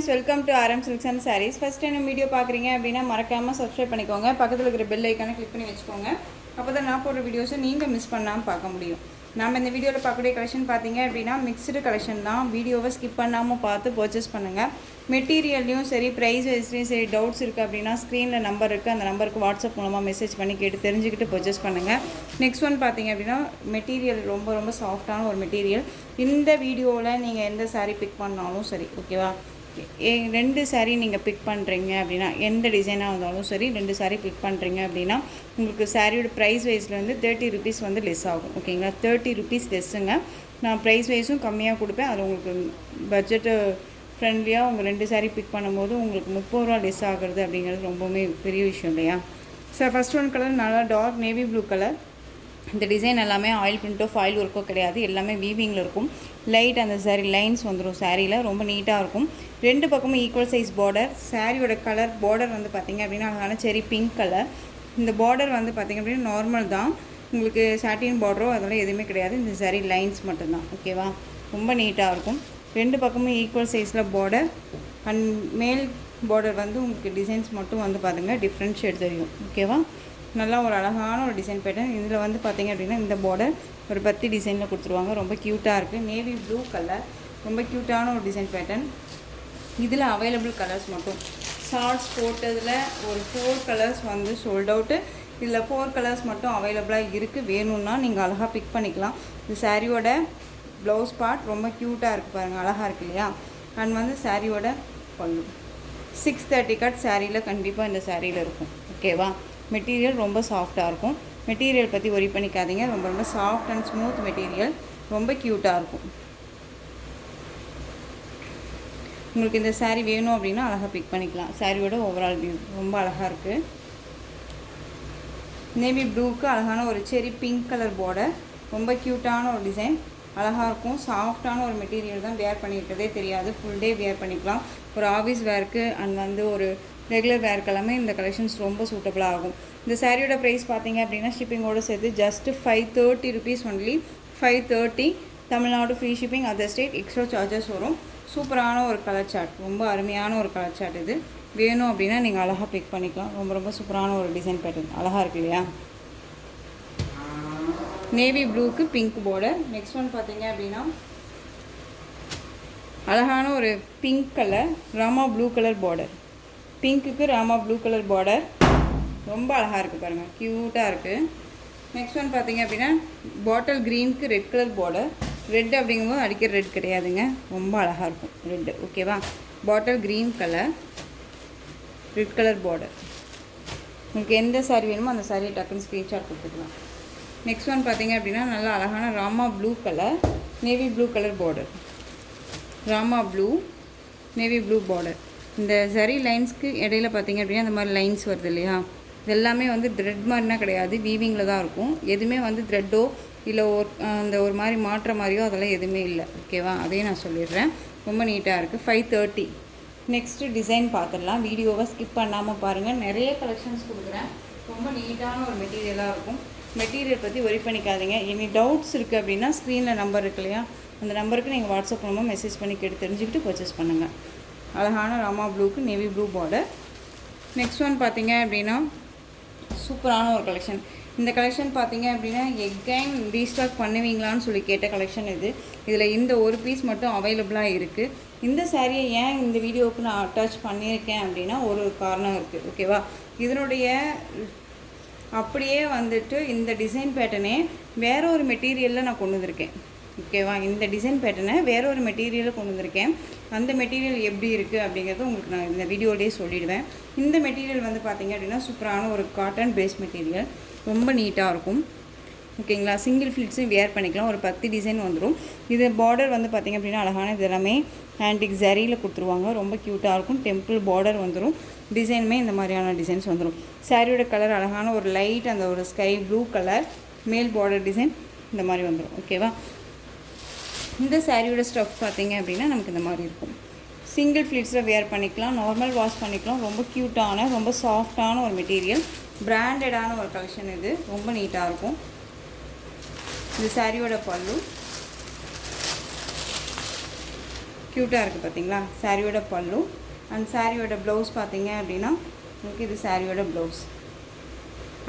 Welcome to RM Silks and Sarees. First time video பார்க்குறீங்க அப்படின்னா மறக்காமல் சப்ஸ்கிரைப் பண்ணிக்கோங்க. பக்கத்தில் இருக்கிற பெல் ஐக்கானை கிளிக் பண்ணி வச்சுக்கோங்க. அப்போ தான் நான் போடுற வீடியோஸை நீங்கள் மிஸ் பண்ணாமல் பார்க்க முடியும். நம்ம இந்த வீடியோவில் பார்க்கக்கூடிய கலெக்ஷன் பார்த்தீங்க அப்படின்னா மிக்ஸ்டு கலெக்ஷன் தான். வீடியோவை ஸ்கிப் பண்ணாமல் பார்த்து பர்ச்சேஸ் பண்ணுங்கள். மெட்டீரியல்லையும் சரி, ப்ரைஸ் வைஸ்லையும் சரி, டவுட்ஸ் இருக்குது அப்படின்னா ஸ்க்ரீனில் நம்பர் இருக்குது. அந்த நம்பருக்கு வாட்ஸ்அப் மூலமாக மெசேஜ் பண்ணி கேட்டு தெரிஞ்சுக்கிட்டு பர்ச்சேஸ் பண்ணுங்கள். நெக்ஸ்ட் ஒன் பார்த்தீங்க அப்படின்னா மெட்டீரியல் ரொம்ப ரொம்ப சாஃப்டான ஒரு மெட்டீரியல். இந்த வீடியோவில் நீங்கள் எந்த சாரீ பிக் பண்ணாலும் சரி, ஓகேவா, ரெண்டு சாரீ நீங்கள் பிக் பண்ணுறீங்க அப்படின்னா எந்த டிசைனாக இருந்தாலும் சரி, ரெண்டு சாரீ பிக் பண்ணுறீங்க அப்படின்னா உங்களுக்கு சாரியோட ப்ரைஸ் வைஸ்லேருந்து 30 rupees வந்து லெஸ் ஆகும். ஓகேங்களா, 30 rupees லெஸ்ஸுங்க. நான் ப்ரைஸ் வைஸும் கம்மியாக கொடுப்பேன். அது உங்களுக்கு பட்ஜெட்டு ஃப்ரெண்ட்லியாக உங்கள் ரெண்டு சாரீ பிக் பண்ணும்போது உங்களுக்கு 30 ரூபா லெஸ் ஆகுறது அப்படிங்கிறது ரொம்பவுமே பெரிய விஷயம் இல்லையா? சார் ஃபஸ்ட் ஒன் கலர் நல்லா டார்க் நேவி ப்ளூ கலர். இந்த டிசைன் எல்லாமே ஆயில் பிரிண்ட்டோ ஃபாயில் ஒர்க்கோ கிடையாது, எல்லாமே வீவிங்கில் இருக்கும். லைட் அந்த சாரீ லைன்ஸ் வந்துடும் சாரியில், ரொம்ப நீட்டாக இருக்கும். ரெண்டு பக்கமும் ஈக்குவல் சைஸ் பார்டர். சாரியோட கலர் பார்டர் வந்து பார்த்திங்க அப்படின்னா அழகான செரி பிங்க் கலர். இந்த பார்டர் வந்து பார்த்திங்க அப்படின்னா நார்மல் தான், உங்களுக்கு சாட்டின் பார்டரோ அதெல்லாம் எதுவுமே கிடையாது. இந்த சாரீ லைன்ஸ் மட்டும்தான். ஓகேவா, ரொம்ப நீட்டாக இருக்கும். ரெண்டு பக்கமும் ஈக்குவல் சைஸில் பார்டர் அண்ட் மேல் பார்டர் வந்து உங்களுக்கு டிசைன்ஸ் மட்டும் வந்து பார்த்திங்க டிஃப்ரெண்ட் ஷேட் தெரியும். ஓகேவா, நல்லா ஒரு அழகான ஒரு டிசைன் பேட்டர்ன். இதில் வந்து பார்த்திங்க அப்படின்னா இந்த பார்டர் ஒரு 10 டிசைனில் கொடுத்துருவாங்க. ரொம்ப க்யூட்டாக இருக்குது. நேவி ப்ளூ கலர், ரொம்ப க்யூட்டான ஒரு டிசைன் பேட்டர்ன். இதில் அவைலபிள் கலர்ஸ் மட்டும் ஷார்ட்ஸ் போட்டதில் ஒரு 4 கலர்ஸ் வந்து சோல்ட் அவுட்டு. இதில் 4 கலர்ஸ் மட்டும் அவைலபிளாக இருக்குது. வேணும்னா நீங்கள் அழகாக பிக் பண்ணிக்கலாம். இந்த சாரியோட ப்ளவுஸ் பார்ட் ரொம்ப க்யூட்டாக இருக்குது பாருங்கள், அழகாக இருக்குது இல்லையா? அண்ட் வந்து சாரியோட பல்லு 630 கட் சாரியில் கண்டிப்பாக இந்த சாரியில் இருக்கும். ஓகேவா, மெட்டீரியல் ரொம்ப சாஃப்டாக இருக்கும். மெட்டீரியல் பற்றி ஒரி பண்ணிக்காதீங்க, ரொம்ப ரொம்ப சாஃப்ட் அண்ட் ஸ்மூத் மெட்டீரியல், ரொம்ப க்யூட்டாக இருக்கும். உங்களுக்கு இந்த சாரீ வேணும் அப்படின்னா அழகாக பிக் பண்ணிக்கலாம். சாரியோட ஓவரால் வியூ ரொம்ப அழகாக இருக்குது. நேவி ப்ளூக்கு அழகான ஒரு செரி பிங்க் கலர் பார்டர், ரொம்ப க்யூட்டான ஒரு டிசைன், அழகாக இருக்கும். சாஃப்டான ஒரு மெட்டீரியல் தான், வேர் பண்ணிக்கிறதே தெரியாது. ஃபுல் டே வேர் பண்ணிக்கலாம். ஒரு ஆஃபீஸ் வேருக்கு அண்ட் வந்து ஒரு ரெகுலர் வேருக்கு எல்லாமே இந்த கலெக்ஷன்ஸ் ரொம்ப சூட்டபுளாக ஆகும். இந்த சாரியோட ப்ரைஸ் பார்த்தீங்க அப்படின்னா ஷிப்பிங்கோடு சேர்த்து just 530 rupees only. 530. Tamil Nadu free shipping, other state extra charges வரும். சூப்பரான ஒரு கலர் சார்ட், ரொம்ப அருமையான ஒரு கலர் சார்ட். இது வேணும் அப்படின்னா நீங்கள் அழகாக பிக் பண்ணிக்கலாம். ரொம்ப ரொம்ப சூப்பரான ஒரு டிசைன் பேட்டர்ன், அழகாக இருக்கு இல்லையா? நேவி ப்ளூக்கு பிங்க் பார்டர். நெக்ஸ்ட் ஒன் பார்த்தீங்க அப்படின்னா அழகான ஒரு pink colour, Rama blue colour border. பிங்க்குக்கு ராமா ப்ளூ கலர் பார்டர், ரொம்ப அழகாக இருக்குது பாருங்கள், க்யூட்டாக இருக்குது. நெக்ஸ்ட் ஒன் பார்த்தீங்க அப்படின்னா பாட்டில் க்ரீனுக்கு ரெட் கலர் பார்டர். ரெட் அப்படிங்கும்போது அடிக்கிற ரெட் கிடையாதுங்க, ரொம்ப அழகாக இருக்கும் ரெட்டு. ஓகேவா, bottle green colour, red colour border. உங்களுக்கு எந்த சாரீ வேணுமோ அந்த சாரியை டக்குன்னு ஸ்க்ரீன்ஷாட் கொடுத்துக்கலாம். நெக்ஸ்ட் ஒன் பார்த்தீங்க அப்படின்னா நல்லா அழகான Rama blue colour, navy blue colour border. Rama blue, navy blue border. இந்த சரி லைன்ஸ்க்கு இடையில பார்த்தீங்க அப்படின்னா இந்த மாதிரி லைன்ஸ் வருது இல்லையா? இது எல்லாமே வந்து த்ரெட் மாதிரினா கிடையாது, வீவிங்கில் தான் இருக்கும். எதுவுமே வந்து த்ரெட்டோ இல்லை அந்த ஒரு மாதிரி மாற்ற மாதிரியோ அதெல்லாம் எதுவுமே இல்லை. ஓகேவா, அதையும் நான் சொல்லிடுறேன். ரொம்ப நீட்டாக இருக்குது. 530. நெக்ஸ்ட்டு டிசைன் பார்த்துடலாம். வீடியோவை ஸ்கிப் பண்ணாமல் பாருங்கள், நிறைய கலெக்ஷன்ஸ் கொடுக்குறேன். ரொம்ப நீட்டான ஒரு மெட்டீரியலாக இருக்கும். மெட்டீரியல் பற்றி ஒரி பண்ணிக்காதீங்க. எனி டவுட்ஸ் இருக்குது அப்படின்னா ஸ்க்ரீனில் நம்பர் இருக்கு இல்லையா, அந்த நம்பருக்கு நீங்கள் வாட்ஸ்அப் மூலமாக மெசேஜ் பண்ணி கேட்டு தெரிஞ்சுக்கிட்டு பர்ச்சேஸ் பண்ணுங்கள். அழகான ராமா ப்ளூக்கு navy blue border. Next one பார்த்தீங்க அப்படின்னா சூப்பரான ஒரு கலெக்ஷன். இந்த கலெக்ஷன் பார்த்தீங்க அப்படின்னா எகைன் ரீஸ்டாக் பண்ணுவீங்களான்னு சொல்லி கேட்ட கலெக்ஷன் இது. இதில் இந்த ஒரு பீஸ் மட்டும் அவைலபிளாக இருக்குது. இந்த சாரியை ஏன் இந்த வீடியோவுக்கு நான் அட்டாச் பண்ணியிருக்கேன் அப்படின்னா ஒரு காரணம் இருக்குது. ஓகேவா, இதனுடைய அப்படியே வந்துட்டு இந்த டிசைன் பேட்டர்னே வேற ஒரு மெட்டீரியலில் நான் கொண்டு வந்திருக்கேன். ஓகேவா, இந்த டிசைன் பேட்டர்னை வேற ஒரு மெட்டீரியலில் கொண்டு வந்திருக்கேன். அந்த மெட்டீரியல் எப்படி இருக்குது அப்படிங்கிறது உங்களுக்கு நான் இந்த வீடியோலேயே சொல்லிவிடுவேன். இந்த மெட்டீரியல் வந்து பார்த்திங்க அப்படின்னா சூப்பரான ஒரு காட்டன் பேஸ் மெட்டீரியல், ரொம்ப நீட்டாக இருக்கும். ஓகேங்களா, சிங்கிள் ஃபிளிட்ஸும் வேர் பண்ணிக்கலாம். ஒரு 10 டிசைன் வந்துடும். இது பார்டர் வந்து பார்த்திங்க அப்படின்னா அழகான இது எல்லாமே ஆன்டிக் ஜரியில் கொடுத்துருவாங்க, ரொம்ப க்யூட்டாக இருக்கும். டெம்பிள் பார்டர் வந்துடும். டிசைனுமே இந்த மாதிரியான டிசைன்ஸ் வந்துடும். சாரியோட கலர் அழகான ஒரு லைட் அந்த ஒரு ஸ்கை ப்ளூ கலர், மேல் பார்டர் டிசைன் இந்த மாதிரி வந்துடும். ஓகேவா, இந்த சாரியோட ஸ்டஃப் பார்த்தீங்க அப்படின்னா நமக்கு இந்த மாதிரி இருக்கும். சிங்கிள் ஃப்ளிட்ஸில் வேர் பண்ணிக்கலாம், நார்மல் வாஷ் பண்ணிக்கலாம். ரொம்ப க்யூட்டான ரொம்ப சாஃப்டான ஒரு மெட்டீரியல், பிராண்டடான ஒரு கலெக்ஷன். இது ரொம்ப நீட்டாக இருக்கும். இந்த சாரியோட பல்லு க்யூட்டாக இருக்குது பார்த்தீங்களா. சாரியோட பல்லு அண்ட் சாரியோட ப்ளவுஸ் பார்த்தீங்க அப்படின்னா உங்களுக்கு இது சாரியோட ப்ளவுஸ்.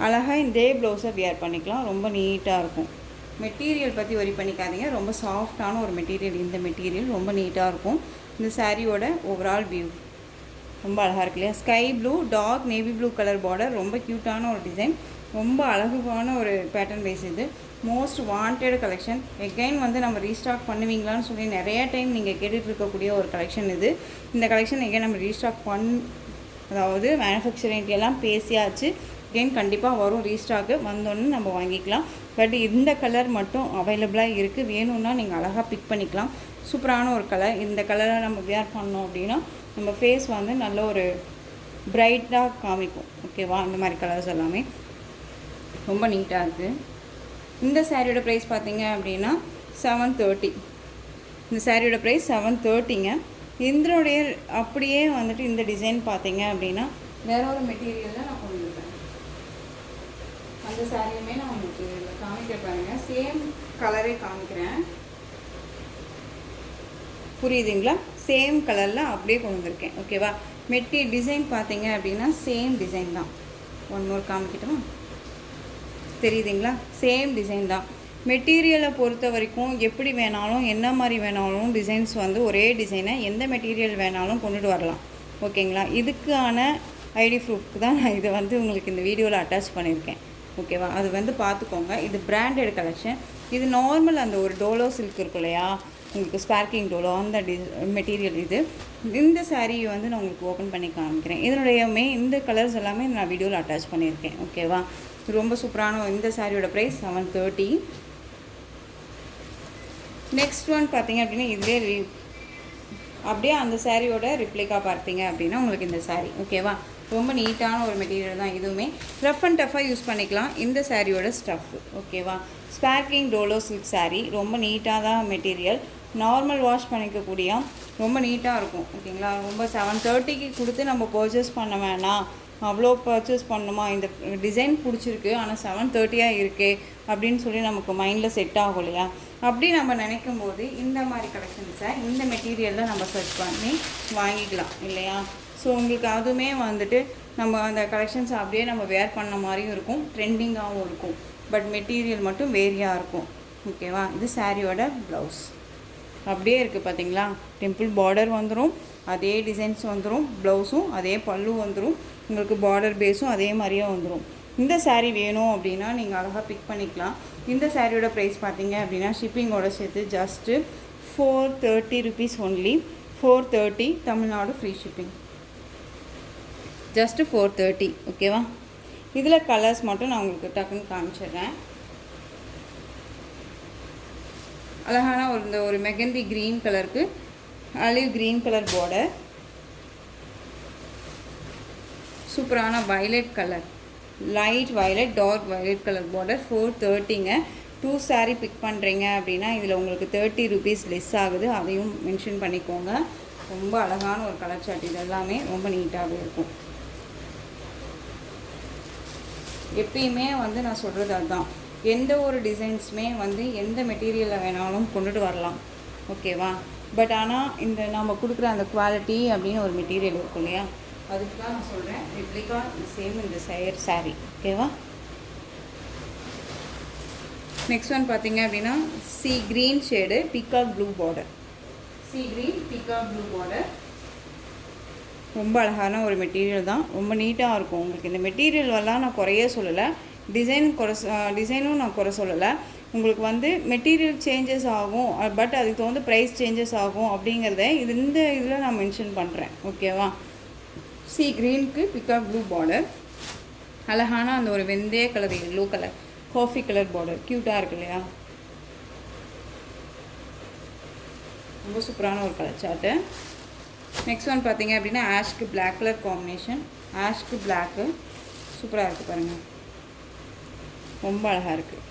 அழகாக இதே ப்ளவுஸை வியர் பண்ணிக்கலாம். ரொம்ப நீட்டாக இருக்கும். மெட்டீரியல் பற்றி ஒரி பண்ணிக்காதீங்க. ரொம்ப சாஃப்டான ஒரு மெட்டீரியல். இந்த மெட்டீரியல் ரொம்ப நீட்டாக இருக்கும். இந்த சாரியோட ஓவரால் வியூ ரொம்ப அழகாக இருக்கு இல்லையா. Sky blue dark navy blue colour border. ரொம்ப க்யூட்டான ஒரு டிசைன். ரொம்ப அழகான ஒரு பேட்டர்ன் பேஸ். இது மோஸ்ட் வாண்டட் கலெக்ஷன். எகைன் வந்து நம்ம ரீஸ்டாக் பண்ணுவீங்களான்னு சொல்லி நிறைய டைம் நீங்கள் கேட்டுட்டு இருக்கக்கூடிய ஒரு கலெக்ஷன் இது. இந்த கலெக்ஷன் எகைன் நம்ம ரீஸ்டாக் அதாவது மேனுஃபேக்சரிங் எல்லாம் பேசியாச்சு. எகைன் கண்டிப்பாக வரும் ரீஸ்டாக்கு. வந்தோன்னு நம்ம வாங்கிக்கலாம். பட் இந்த கலர் மட்டும் அவைலபிளாக இருக்குது. வேணும்னா நீங்கள் அழகாக பிக் பண்ணிக்கலாம். சூப்பரான ஒரு கலர். இந்த கலரை நம்ம வியர் பண்ணோம் அப்படின்னா நம்ம ஃபேஸ் வந்து நல்ல ஒரு பிரைட்டாக காமிக்கும். ஓகேவா. இந்த மாதிரி கலர்ஸ் எல்லாமே ரொம்ப நீட்டாக இருக்குது. இந்த சாரியோட ப்ரைஸ் பார்த்தீங்க அப்படின்னா 730. இந்த சாரியோட ப்ரைஸ் 730ங்க. இதனுடைய அப்படியே வந்துட்டு இந்த டிசைன் பார்த்தீங்க அப்படின்னா வேற ஒரு மெட்டீரியலில் நான் கொண்டு வந்துருக்கேன். அந்த சாரியுமே நான் உங்களுக்கு காமிக்க பாருங்க. சேம் கலரே காமிக்கிறேன். புரியுதுங்களா. சேம் கலரில் அப்படியே கொண்டு வந்திருக்கேன். ஓகேவா. டிசைன் பார்த்தீங்க அப்படின்னா சேம் டிசைன் தான். ஒன் மோர் காமிக்கிட்டோமா. தெரியுதுங்களா. சேம் டிசைன் தான். மெட்டீரியலை பொறுத்த வரைக்கும் எப்படி வேணாலும் என்ன மாதிரி வேணாலும் டிசைன்ஸ் வந்து ஒரே டிசைனை எந்த மெட்டீரியல் வேணாலும் கொண்டுட்டு வரலாம். ஓகேங்களா. இதுக்கான ஐடி ப்ரூஃப்க்கு தான் நான் இதை வந்து உங்களுக்கு இந்த வீடியோவில் அட்டாச் பண்ணியிருக்கேன். ஓகேவா. அது வந்து பார்த்துக்கோங்க. இது பிராண்டட் கலெக்ஷன். இது நார்மல் அந்த ஒரு டோலோ சில்க் இருக்கும் இல்லையா, உங்களுக்கு ஸ்பார்க்கிங் டோலோ அந்த மெட்டீரியல் இது. இந்த சாரியை வந்து நான் உங்களுக்கு ஓப்பன் பண்ணி காமிக்கிறேன். இதனுடைய இந்த கலர்ஸ் எல்லாமே நான் வீடியோவில் அட்டாச் பண்ணியிருக்கேன். ஓகேவா. ரொம்ப சூப்பரான இந்த சாரியோட ப்ரைஸ் 730. நெக்ஸ்ட் ஒன் பார்த்தீங்க அப்படின்னா இதுவே அப்படியே அந்த சாரியோட ரிப்ளிகா பார்த்தீங்க அப்படின்னா உங்களுக்கு இந்த சாரீ. ஓகேவா. ரொம்ப நீட்டான ஒரு மெட்டீரியல் தான். இதுவுமே ரஃப் அண்ட் டஃப்பாக யூஸ் பண்ணிக்கலாம். இந்த சாரியோட ஸ்டஃப். ஓகேவா. Sparking Dolo silk sari. ரொம்ப நீட்டாக தான் மெட்டீரியல். நார்மல் வாஷ் பண்ணிக்கக்கூடிய ரொம்ப நீட்டாக இருக்கும். ஓகேங்களா. ரொம்ப 730க்கு கொடுத்து நம்ம பர்ச்சேஸ் பண்ண வேணாம், அவ்வளோ பர்ச்சேஸ் பண்ணணுமா, இந்த டிசைன் பிடிச்சிருக்கு ஆனால் 730 இருக்கே அப்படின்னு சொல்லி நமக்கு மைண்டில் செட் ஆகும் இல்லையா. அப்படி நம்ம நினைக்கும் போது இந்த மாதிரி கலெக்ஷன்ஸை இந்த மெட்டீரியலில் நம்ம சர்ச் பண்ணி வாங்கிக்கலாம் இல்லையா. ஸோ உங்களுக்கு அதுவுமே வந்துட்டு நம்ம அந்த கலெக்ஷன்ஸ் அப்படியே நம்ம வேர் பண்ண மாதிரியும் இருக்கும், ட்ரெண்டிங்காகவும் இருக்கும். பட் மெட்டீரியல் மட்டும் வேரியாக இருக்கும். ஓகேவா. இது சாரியோட ப்ளவுஸ் அப்படியே இருக்குது பார்த்தீங்களா. டெம்பிள் பார்டர் வந்துடும், அதே டிசைன்ஸ் வந்துடும். ப்ளவுஸும் அதே பல்லு வந்துடும். உங்களுக்கு பார்டர் பேஸும் அதே மாதிரியே வந்துடும். இந்த சாரீ வேணும் அப்படின்னா நீங்கள் அழகாக பிக் பண்ணிக்கலாம். இந்த சாரியோட ப்ரைஸ் பார்த்தீங்க அப்படின்னா ஷிப்பிங்கோட சேர்த்து just 430 rupees only. 430 Tamil Nadu free shipping. Just 430. ஓகேவா. இதில் கலர்ஸ் மட்டும் நான் உங்களுக்கு டக்குன்னு காமிச்சிடுறேன். அழகான ஒரு மெகந்தி க்ரீன் கலருக்கு ஆலிவ் க்ரீன் கலர் பார்டர். சூப்பரான violet colour, light violet dark violet colour border. 430ங்க. 2 சாரீ பிக் பண்ணுறீங்க அப்படின்னா இதில் உங்களுக்கு 30 rupees லெஸ் ஆகுது. அதையும் மென்ஷன் பண்ணிக்கோங்க. ரொம்ப அழகான ஒரு கலர் சார்ட். இது எல்லாமே ரொம்ப நீட்டாகவே இருக்கும். எப்பயுமே வந்து நான் சொல்கிறது அதுதான். எந்த ஒரு டிசைன்ஸுமே வந்து எந்த மெட்டீரியலில் வேணாலும் கொண்டுட்டு வரலாம். ஓகேவா. பட் ஆனால் இந்த நம்ம கொடுக்குற அந்த குவாலிட்டி அப்படின்னு ஒரு மெட்டீரியல் இருக்கும் இல்லையா, அதுக்கு தான் நான் சொல்கிறேன். ரிப்ளிகா சேம் இந்த சாரீ. ஓகேவா. நெக்ஸ்ட் ஒன் பார்த்தீங்க அப்படின்னா C green shade peacock blue border. C green peacock blue border. ரொம்ப அழகான ஒரு மெட்டீரியல் தான். ரொம்ப நீட்டாக இருக்கும். உங்களுக்கு இந்த மெட்டீரியல் எல்லாம் நான் குறைய சொல்லலை, டிசைனும் நான் குறை சொல்லலை. உங்களுக்கு வந்து மெட்டீரியல் சேஞ்சஸ் ஆகும், பட் அதுக்கு வந்து ப்ரைஸ் சேஞ்சஸ் ஆகும் அப்படிங்கிறத இந்த இதில் நான் மென்ஷன் பண்ணுறேன். ஓகேவா. சி க்ரீனுக்கு பிகாக் ப்ளூ பார்டர். அழகான அந்த ஒரு வெந்தய colour yellow colour coffee colour border. க்யூட்டாக இருக்கு இல்லையா. ரொம்ப சூப்பரான ஒரு கலர் சார்ட்டு. நெக்ஸ்ட் ஒன் பார்த்தீங்க அப்படின்னா ஆஷ்க்கு பிளாக் கலர் காம்பினேஷன். ஆஷ்க்கு பிளாக்கு சூப்பராக இருக்குது பாருங்கள். ரொம்ப அழகாக இருக்குது.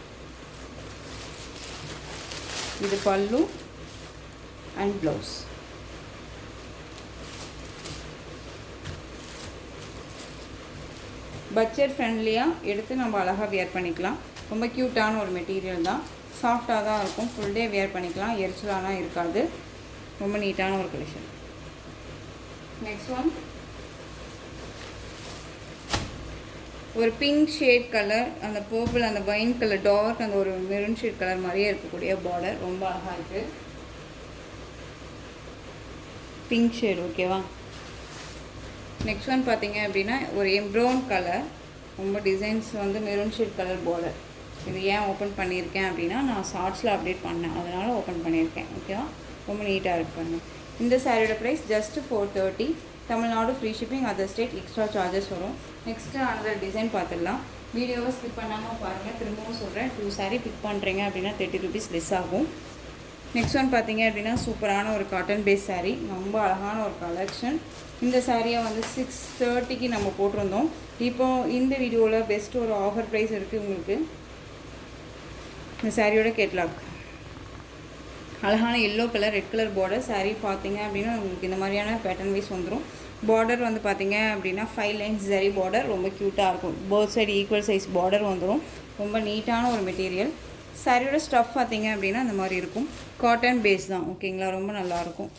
இது பல்லு அண்ட் ப்ளவுஸ். பட்ஜெட் ஃப்ரெண்ட்லியாக எடுத்து நம்ம அழகாக வியர் பண்ணிக்கலாம். ரொம்ப க்யூட்டான ஒரு மெட்டீரியல் தான். சாஃப்டாக தான் இருக்கும். ஃபுல் டே வியர் பண்ணிக்கலாம். எரிச்சலாலாம் இருக்காது. ரொம்ப நீட்டான ஒரு கலெக்ஷன். நெக்ஸ்ட் ஒன் ஒரு பிங்க் ஷேட் கலர், அந்த பர்பிள், அந்த வைன் கலர், டார்க் அந்த ஒரு மெரூன் ஷேட் கலர் மாதிரியே இருக்கக்கூடிய பார்டர் ரொம்ப அழகாக இருக்குது. பிங்க் ஷேட் ஓகேவா. நெக்ஸ்ட் ஒன் பார்த்தீங்க அப்படின்னா ஒரு ப்ரௌன் கலர், ரொம்ப டிசைன்ஸ் வந்து மெரூன் ஷேட் கலர் பார்டர். இது ஏன் ஓப்பன் பண்ணியிருக்கேன் அப்படின்னா நான் ஷார்ட்ஸில் அப்டேட் பண்ணேன், அதனால் ஓப்பன் பண்ணியிருக்கேன். ஓகேவா, ரொம்ப நீட்டாக இருப்பாங்க. இந்த சாரியோட price just 430. Tamil Nadu free shipping, other state extra charges வரும். நெக்ஸ்ட்டு அனதர் டிசைன் பார்த்துடலாம். வீடியோவை ஸ்கிப் பண்ணாமல் பாருங்கள். திரும்பவும் சொல்கிறேன், 2 சாரீ பிக் பண்ணுறீங்க அப்படின்னா 30 ரூபீஸ் லெஸ் ஆகும். நெக்ஸ்ட் ஒன் பார்த்தீங்க அப்படின்னா சூப்பரான ஒரு காட்டன் பேஸ் சாரீ, ரொம்ப அழகான ஒரு கலெக்ஷன். இந்த சாரியை வந்து 630க்கு நம்ம போட்டிருந்தோம். இப்போ இந்த வீடியோவில் பெஸ்ட் ஒரு ஆஃபர் ப்ரைஸ் இருக்குது உங்களுக்கு. இந்த சாரியோட கேட்லாக் அழகான yellow colour, red colour border. Sari பார்த்தீங்க அப்படின்னா உங்களுக்கு இந்த மாதிரியான பேட்டர்ன் வைஸ் வந்துடும். பார்டர் வந்து பார்த்தீங்க அப்படின்னா 5 லைன்ஸ் ஜரி பார்டர், ரொம்ப க்யூட்டாக இருக்கும். Both side equal size border வந்துடும். ரொம்ப நீட்டான ஒரு மெட்டீரியல். சாரியோட ஸ்டஃப் பார்த்தீங்க அப்படின்னா இந்த மாதிரி இருக்கும். காட்டன் பேஸ் தான் ஓகேங்களா, ரொம்ப நல்லாயிருக்கும்.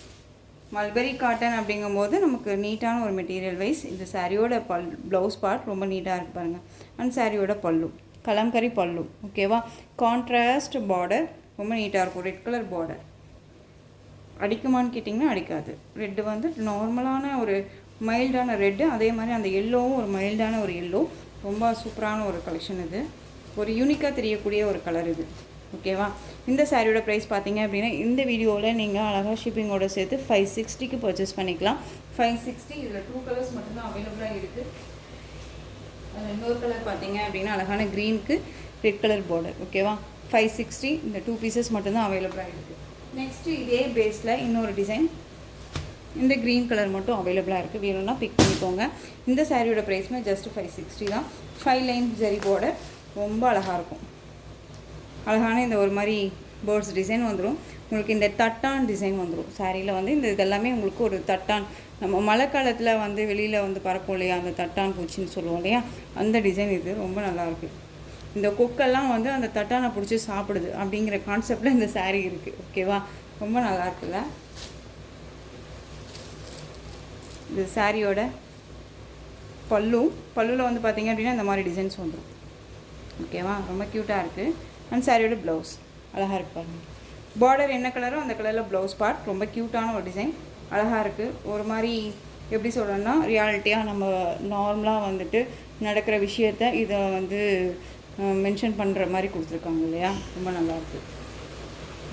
மல்பெரி காட்டன் அப்படிங்கும்போது நமக்கு நீட்டான ஒரு மெட்டீரியல் வைஸ். இந்த சாரியோட ப்ளவுஸ் பார்ட் ரொம்ப நீட்டாக இருக்குது பாருங்கள். அண்ட் சாரியோட பல்லு கலம்கரி பல்லு ஓகேவா. கான்ட்ராஸ்ட் பார்டர் ரொம்ப நீட்டாக இருக்கும். ரெட் கலர் பார்டர் அடிக்குமான்னு கேட்டிங்கன்னா அடிக்காது. ரெட்டு வந்து நார்மலான ஒரு மைல்டான ரெட்டு, அதே மாதிரி அந்த எல்லோவும் ஒரு மைல்டான ஒரு எல்லோ. ரொம்ப சூப்பரான ஒரு கலெக்ஷன் இது. ஒரு யூனிக்காக தெரியக்கூடிய ஒரு கலர் இது ஓகேவா. இந்த சாரியோட ப்ரைஸ் பார்த்தீங்க அப்படின்னா இந்த வீடியோவில் நீங்கள் அழகாக ஷிப்பிங்கோட சேர்த்து 560க்கு பர்ச்சேஸ் பண்ணிக்கலாம். 560. இதில் 2 கலர்ஸ் மட்டும்தான் அவைலபிளாக இருக்குது. அதில் இன்னொரு கலர் பார்த்தீங்க அப்படின்னா அழகான க்ரீனுக்கு ரெட் கலர் பார்டர் ஓகேவா. 560. இந்த 2 பீசஸ் மட்டும்தான் அவைலபிளாக இருக்குது. நெக்ஸ்ட்டு இதே பேஸில் இன்னொரு டிசைன், இந்த க்ரீன் கலர் மட்டும் அவைலபிளாக இருக்குது. வேணும்னா பிக் பண்ணிக்கோங்க. இந்த சாரியோட ப்ரைஸுமே ஜஸ்ட் 560 தான். 5 லைன் ஜரி பார்டர் ரொம்ப அழகாக இருக்கும். அழகான இந்த ஒரு மாதிரி பேர்ட்ஸ் டிசைன் வந்துடும் உங்களுக்கு. இந்த தட்டான் டிசைன் வந்துடும் சாரியில் வந்து. இந்த இதெல்லாமே உங்களுக்கு ஒரு தட்டான், நம்ம மழை காலத்தில் வந்து வெளியில் வந்து பறக்கும் இல்லையா, அந்த தட்டான் பூச்சின்னு சொல்லுவோம் இல்லையா, அந்த டிசைன் இது ரொம்ப நல்லாயிருக்கு. இந்த கொக்கெல்லாம் வந்து அந்த தட்டானை பிடிச்சி சாப்பிடுது அப்படிங்கிற கான்செப்டில் இந்த சாரீ இருக்குது ஓகேவா. ரொம்ப நல்லா இருக்குல்ல. இந்த சாரியோட பல்லுவில் வந்து பார்த்திங்க அப்படின்னா இந்த மாதிரி டிசைன்ஸ் வந்துடும் ஓகேவா. ரொம்ப க்யூட்டாக இருக்குது. அண்ட் சாரியோட ப்ளவுஸ் அழகாக இருக்கு பாருங்கள். பார்டர் என்ன கலரோ அந்த கலரில் ப்ளவுஸ் பார்ட் ரொம்ப க்யூட்டான ஒரு டிசைன், அழகாக இருக்குது. ஒரு மாதிரி எப்படி சொல்கிறோன்னா ரியாலிட்டியாக நம்ம நார்மலாக வந்துட்டு நடக்கிற விஷயத்த இதை வந்து மென்ஷன் பண்ணுற மாதிரி கொடுத்துருக்காங்க இல்லையா, ரொம்ப நல்லாயிருக்கு.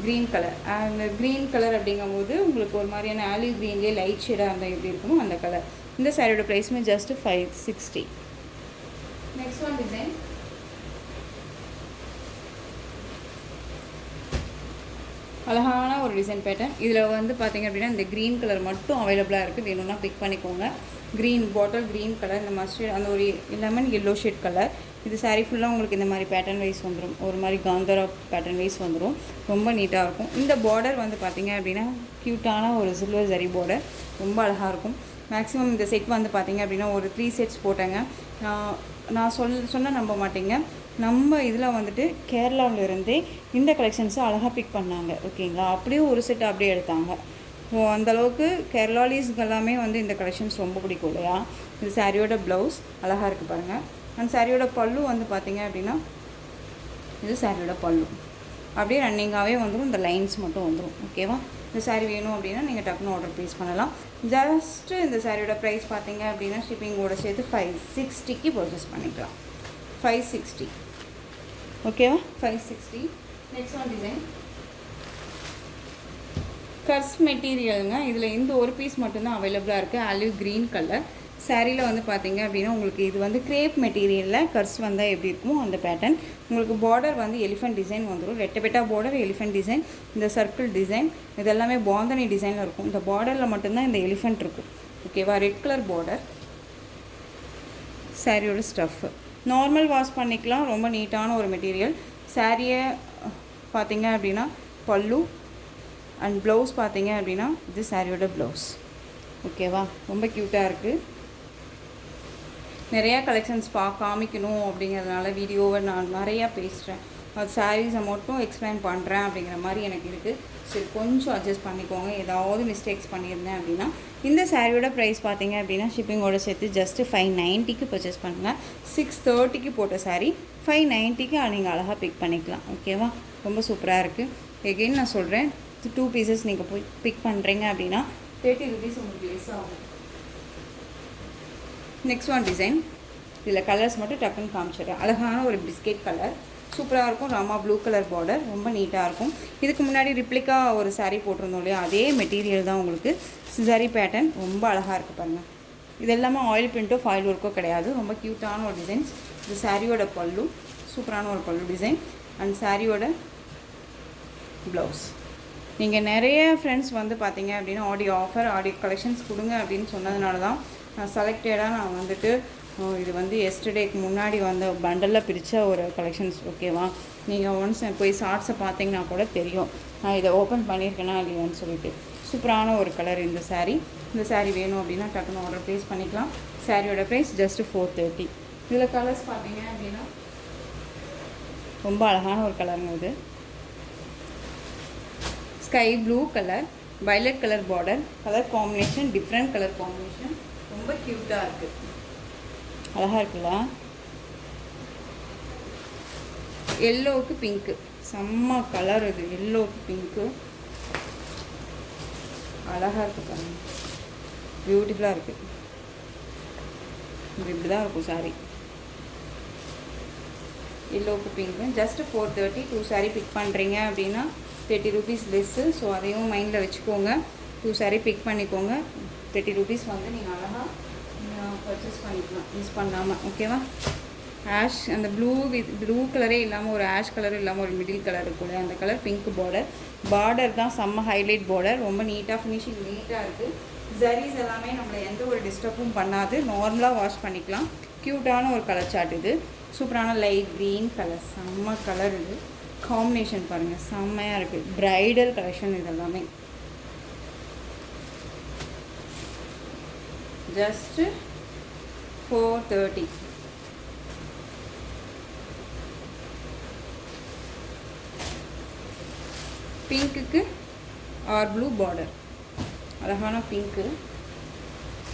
க்ரீன் கலர், அந்த க்ரீன் கலர் அப்படிங்கும்போது உங்களுக்கு ஒரு மாதிரியான ஆலிவ் க்ரீன்லேயே லைட் ஷேடாக இருந்தால் எப்படி இருக்குமோ அந்த கலர். இந்த சாரியோட ப்ரைஸுமே ஜஸ்ட் 560. நெக்ஸ்ட் ஒன் டிசைன் அழகான ஒரு டிசைன் பேட்டர்ன். இதில் வந்து பார்த்திங்க அப்படின்னா இந்த க்ரீன் கலர் மட்டும் அவைலபிளாக இருக்குது. வேணும்னா பிக் பண்ணிக்கோங்க. க்ரீன் பாட்டில் க்ரீன் கலர், இந்த மஸ்டர்ட் அந்த ஒரு லெமன் எல்லோ ஷேட் கலர். இது சாரீ ஃபுல்லாக உங்களுக்கு இந்த மாதிரி பேட்டர்ன் வைஸ் வந்துடும். ஒரு மாதிரி காந்தரா பேட்டர்ன் வைஸ் வந்துடும். ரொம்ப நீட்டாக இருக்கும். இந்த பார்டர் வந்து பார்த்திங்க அப்படின்னா க்யூட்டான ஒரு சில்வர் ஜரி பார்டர், ரொம்ப அழகாக இருக்கும். மேக்ஸிமம் இந்த செட் வந்து பார்த்திங்க அப்படின்னா ஒரு 3 செட்ஸ் போட்டேங்க. நான் சொன்ன நம்ப மாட்டீங்க, நம்ம இதில் வந்துட்டு கேரளாவிலேருந்தே இந்த கலெக்ஷன்ஸை அழகாக பிக் பண்ணாங்க ஓகேங்களா. அப்படியே ஒரு செட் அப்படியே எடுத்தாங்க. ஸோ அந்தளவுக்கு கேரளாலீஸ்க்கு எல்லாமே வந்து இந்த கலெக்ஷன்ஸ் ரொம்ப பிடிக்கும் இல்லையா. இது சாரியோட ப்ளவுஸ் அழகாக இருக்குது பாருங்கள். அண்ட் சாரியோட பல்லு வந்து பார்த்திங்க அப்படின்னா இது சாரியோட பல்லு அப்படியே ரன்னிங்காகவே வந்துடும். இந்த லைன்ஸ் மட்டும் வந்துடும் ஓகேவா. இந்த சாரீ வேணும் அப்படின்னா நீங்கள் டக்குன்னு ஆர்டர் ப்ளேஸ் பண்ணலாம். ஜஸ்ட்டு இந்த சாரியோட ப்ரைஸ் பார்த்தீங்க அப்படின்னா ஷிப்பிங்கோட சேர்த்து 560க்கு பர்ச்சேஸ் பண்ணிக்கலாம். 560 ஓகேவா. 560. நெக்ஸ்ட் ஒன் டிசைன் கர்ஸ் மெட்டீரியலுங்க. இதில் இந்த ஒரு பீஸ் மட்டும்தான் அவைலபிளாக இருக்குது. ஆலிவ் க்ரீன் கலர் சாரியில் வந்து பார்த்திங்க அப்படின்னா உங்களுக்கு இது வந்து கிரேப் மெட்டீரியலில் கர்ஸ் வந்தால் எப்படி இருக்குமோ அந்த பேட்டர்ன். உங்களுக்கு பார்டர் வந்து எலிஃபென்ட் டிசைன் வந்துடும். ரெட்டபெட்டா பார்டர், எலிஃபென்ட் டிசைன், இந்த சர்க்கிள் டிசைன் இதெல்லாமே பாந்தனி டிசைனில் இருக்கும். இந்த பார்டரில் மட்டும்தான் இந்த எலிஃபென்ட் இருக்கும் ஓகேவா. Red colour border. சாரியோட ஸ்டஃப்பு நார்மல் வாஷ் பண்ணிக்கலாம். ரொம்ப நீட்டான ஒரு மெட்டீரியல். சாரியை பார்த்திங்க அப்படின்னா பல்லு அண்ட் ப்ளவுஸ் பார்த்திங்க அப்படின்னா இது சாரியோட ப்ளவுஸ் ஓகேவா. ரொம்ப க்யூட்டாக இருக்குது. நிறையா கலெக்ஷன்ஸ் காமிக்கணும் அப்படிங்கிறதுனால வீடியோவை நான் நிறையா பேசுகிறேன். சாரீஸை மட்டும் எக்ஸ்பிளைன் பண்ணுறேன் அப்படிங்கிற மாதிரி எனக்கு இருக்குது. சரி கொஞ்சம் அட்ஜஸ்ட் பண்ணிக்கோங்க. ஏதாவது மிஸ்டேக்ஸ் பண்ணியிருந்தேன் அப்படின்னா. இந்த சாரியோட ப்ரைஸ் பார்த்தீங்க அப்படின்னா ஷிப்பிங்கோட சேர்த்து ஜஸ்ட்டு 590க்கு பர்ச்சேஸ் பண்ணுங்கள். 630க்கு போட்ட சாரீ 590க்கு நீங்கள் அழகாக பிக் பண்ணிக்கலாம். ஓகேவா? ரொம்ப சூப்பராக இருக்குது. எகெயின் நான் சொல்கிறேன், 2 பீசஸ் நீங்கள் போய் பிக் பண்ணுறீங்க அப்படின்னா 30 rupees உங்களுக்கு லெஸ் ஆகும். Next one design. இதில் கலர்ஸ் மட்டும் டக்குன்னு காமிச்சிடுறேன். அழகான ஒரு பிஸ்கெட் கலர், சூப்பராக இருக்கும். ராமா ப்ளூ கலர் பார்டர், ரொம்ப நீட்டாக இருக்கும். இதுக்கு முன்னாடி ரிப்ளிகா ஒரு சாரீ போட்டிருந்தோம் இல்லையா, அதே மெட்டீரியல் தான் உங்களுக்கு. சாரீ பேட்டர்ன் ரொம்ப அழகாக இருக்குது பாருங்கள். இது எல்லாமே ஆயில் பிரிண்ட்டோ ஃபாயில் ஒர்க்கோ கிடையாது. ரொம்ப க்யூட்டான ஒரு டிசைன்ஸ். இது சாரியோட பல்லு, சூப்பரான ஒரு பல்லு டிசைன். அண்ட் சாரியோட ப்ளவுஸ். நீங்கள் நிறைய ஃப்ரெண்ட்ஸ் வந்து பார்த்தீங்க அப்படின்னா ஆடி கலெக்ஷன்ஸ் கொடுங்க அப்படின்னு சொன்னதுனால தான் நான் செலக்டடாக நான் வந்துட்டு இது வந்து எஸ்டர்டேக்கு முன்னாடி வந்த பண்டலில் பிரித்த ஒரு கலெக்ஷன்ஸ். ஓகேவா? நீங்கள் ஒன்ஸ் போய் ஷார்ட்ஸை பார்த்தீங்கன்னா கூட தெரியும் நான் இதை ஓப்பன் பண்ணியிருக்கேனா இல்லையான்னு சொல்லிட்டு. சூப்பரான ஒரு கலர் இந்த சாரீ. இந்த சாரீ வேணும் அப்படின்னா டக்குன்னு ஆர்டர் ப்ளேஸ் பண்ணிக்கலாம். சாரியோட ப்ரைஸ் ஜஸ்ட்டு 430. இதில் கலர்ஸ் பார்த்தீங்க அப்படின்னா ரொம்ப அழகான ஒரு கலருங்க. இது sky blue colour, violet colour border, colour combination different colour combination, ரொம்ப க்யூட்டாக இருக்குது. அழகாக இருக்குல்ல? எல்லோவுக்கு பிங்க்கு, செம்ம கலர் இது. எல்லோவுக்கு பிங்க்கு அழகாக இருக்குது பாருங்க, பியூட்டிஃபுல்லாக இருக்குது. இது இப்படி தான் இருக்கும் சாரீ. எல்லோவுக்கு பிங்க்கு ஜஸ்ட் 430. 2 சாரீ பிக் பண்ணுறீங்க அப்படின்னா 30 rupees லெஸ்ஸு. ஸோ அதையும் மைண்டில் வச்சுக்கோங்க. 2 சாரீ பிக் பண்ணிக்கோங்க. 30 rupees வந்து நீங்கள் அழகாக பர்ச்சேஸ் பண்ணிக்கலாம் மிஸ் பண்ணாமல். ஓகேவா? ஆஷ் அந்த ப்ளூ கலரே இல்லாமல் ஒரு ஆஷ் கலரும் இல்லாமல் ஒரு மிடில் கலர் இருக்கும். அந்த கலர் பிங்க் பார்டர் தான் செம்ம ஹைலைட் பார்டர். ரொம்ப நீட்டாக ஃபினிஷிங் நீட்டாக இருக்குது. ஜரீஸ் எல்லாமே நம்மளை எந்த ஒரு டிஸ்டர்பும் பண்ணாது. நார்மலாக வாஷ் பண்ணிக்கலாம். க்யூட்டான ஒரு கலர் சார்ட் இது. சூப்பரான லைட் க்ரீன் கலர், செம்ம கலர் இது. காம்பினேஷன் பாருங்கள், செம்மையாக இருக்குது. ப்ரைடல் கலெக்ஷன் இது எல்லாமே. ஜஸ்ட்டு 430. பிங்க்குக்கு ஆர் ப்ளூ பார்டர், அழகான பிங்க்கு.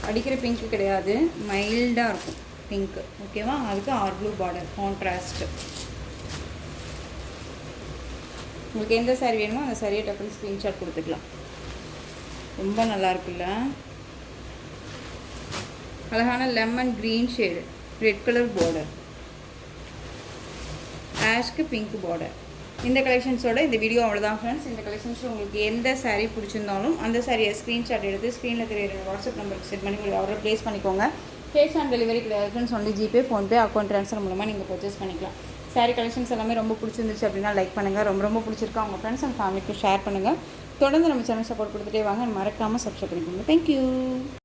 அடிக்கிற பிங்க்கு கிடையாது, மைல்டாக இருக்கும் பிங்க்கு. ஓகேவா? அதுக்கு ஆர் ப்ளூ பார்டர் கான்ட்ராஸ்ட்டு. உங்களுக்கு எந்த சாரீ வேணுமோ அந்த சாரியை டக்குன்னு ஸ்க்ரீன்ஷாட் கொடுத்துக்கலாம். ரொம்ப நல்லா இருக்குல்ல? அழகான lemon green shade, red colour border, ஆஷ்க்கு பிங்க் பார்டர். இந்த கலெக்ஷன்ஸோட இந்த வீடியோ அவ்வளோதான் ஃப்ரெண்ட்ஸ். இந்த கலெக்ஷன்ஸில் உங்களுக்கு எந்த சாரீ பிடிச்சிருந்தாலும் அந்த சாரியை ஸ்க்ரீன்ஷாட் எடுத்து ஸ்க்ரீனில் தெரியுற வாட்ஸ்அப் நம்பருக்கு செட் பண்ணி உங்களுக்கு ஆர்டர் ப்ளேஸ் பண்ணிக்கோங்க. கேஷ் ஆன் டெலிவரி கிடையாது friends. Only GPay, PhonePe, account transfer மூலமாக நீங்கள் பர்ச்சேஸ் பண்ணிக்கலாம். சாரீ கலெக்ஷன்ஸ் எல்லாமே ரொம்ப பிடிச்சிருந்துச்சு அப்படின்னா லைக் பண்ணுங்கள். ரொம்ப பிடிச்சிருக்கா உங்கள் ஃப்ரெண்ட்ஸ் அண்ட் ஃபேமிலிக்கு ஷேர் பண்ணுங்கள். தொடர்ந்து நம்ம சேனல் சப்போர்ட் கொடுத்துட்டே வாங்க. மறக்காமல் சப்ஸ்கிரைப் பண்ணிக்கோங்க. தேங்க்யூ.